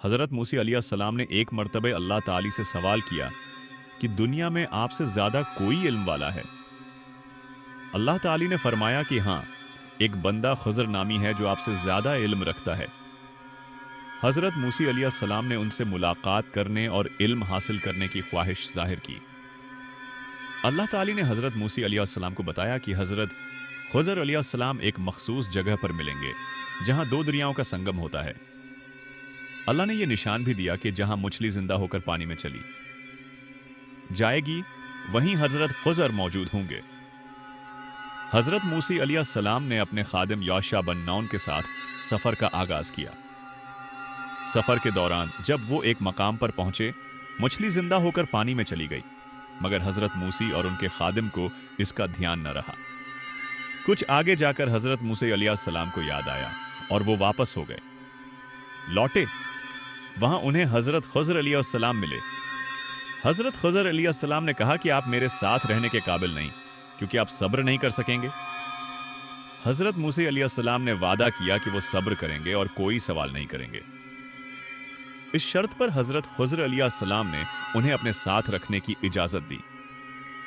हज़रत मूसी अलैहिस्सलाम ने एक मर्तबे अल्लाह ताली से सवाल किया कि दुनिया में आपसे ज़्यादा कोई इल्म वाला है? अल्लाह ताली ने फरमाया कि हाँ, एक बंदा खुज़र नामी है जो आपसे ज़्यादा इल्म रखता है। हज़रत मूसी अलैहिस्सलाम ने उनसे मुलाकात करने और इल्म हासिल करने की ख्वाहिश ज़ाहिर की। अल्लाह ताली ने हज़रत मूसी अलैहिस्सलाम को बताया कि हज़रत खुज़र अलैहिस्सलाम एक मखसूस जगह पर मिलेंगे, जहाँ दो दरियाओं का संगम होता है। अल्लाह ने यह निशान भी दिया कि जहाँ मछली जिंदा होकर पानी में चली जाएगी, वहीं हज़रत खुज़र मौजूद होंगे। हज़रत मूसी अलैहिस्सलाम ने अपने खादिम यौशा बन नौन के साथ सफ़र का आगाज किया। सफ़र के दौरान जब वो एक मकाम पर पहुंचे, मछली जिंदा होकर पानी में चली गई, मगर हज़रत मूसी और उनके खादिम को इसका ध्यान न रहा। कुछ आगे जाकर हज़रत मूसी अलैहिस्सलाम को याद आया और वो वापस हो गए। लौटे, वहां उन्हें हज़रत खुज़र अलैहिस्सलाम मिले। हज़रत खुज़र अलैहिस्सलाम ने कहा कि आप मेरे साथ रहने के काबिल नहीं, क्योंकि आप सब्र नहीं कर सकेंगे। हज़रत मूसी अलैहिस्सलाम ने वादा किया कि वो सब्र करेंगे और कोई सवाल नहीं करेंगे। इस शर्त पर हज़रत खुज़र अलैहिस्सलाम ने उन्हें अपने साथ रखने की इजाज़त दी।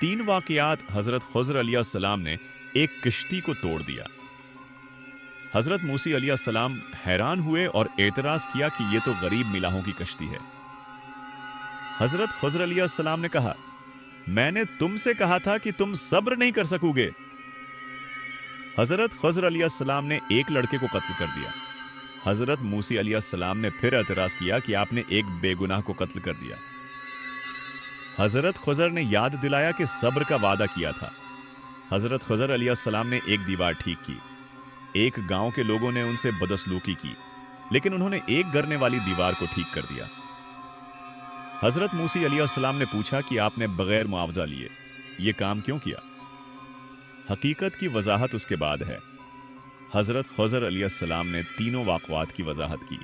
3 वाक़यात हज़रत खुज़र अलैहिस्सलाम ने एक किश्ती को तोड़ दिया। हज़रत मूसी अलैहिस्सलाम हैरान हुए और एतराज़ किया कि ये तो गरीब मिलाहों की कश्ती है। हज़रत खुज़र अलैहिस्सलाम ने कहा, मैंने तुमसे कहा था कि तुम सब्र नहीं कर सकोगे। हज़रत खुज़र अलैहिस्सलाम ने एक लड़के को कत्ल कर दिया। हज़रत मूसी अलैहिस्सलाम ने फिर एतराज़ किया कि आपने एक बेगुनाह को कत्ल कर दिया। हज़रत खुज़र ने याद दिलाया कि सब्र का वादा किया था। हज़रत खुज़र अलैहिस्सलाम ने एक दीवार ठीक की। एक गांव के लोगों ने उनसे बदसलूकी की, लेकिन उन्होंने एक गिरने वाली दीवार को ठीक कर दिया। हज़रत मूसी अलैहिस्सलाम ने पूछा कि आपने बगैर मुआवजा लिए ये काम क्यों किया? हकीकत की वजाहत उसके बाद है। हज़रत खुज़र अलैहिस्सलाम ने तीनों वाक़यात की वजाहत की।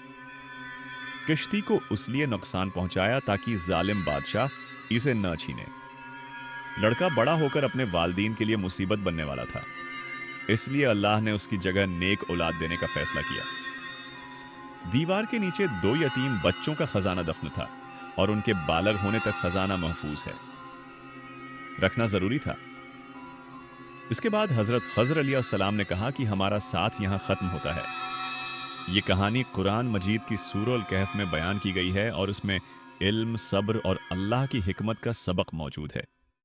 किश्ती को उसलिए नुकसान पहुंचाया ताकि जालिम बादशाह इसे न छीने। लड़का बड़ा होकर अपने वालिदैन के लिए मुसीबत बनने वाला था, इसलिए अल्लाह ने उसकी जगह नेक औलाद देने का फैसला किया। दीवार के नीचे 2 यतीम बच्चों का खजाना दफन था और उनके बालग होने तक खजाना महफूज है, रखना जरूरी था। इसके बाद हज़रत खुज़र अलैहिस्सलाम ने कहा कि हमारा साथ यहां खत्म होता है। ये कहानी कुरान मजीद की सूरह अल कहफ में बयान की गई है और उसमें इल्म, सब्र और अल्लाह की हिकमत का सबक मौजूद है।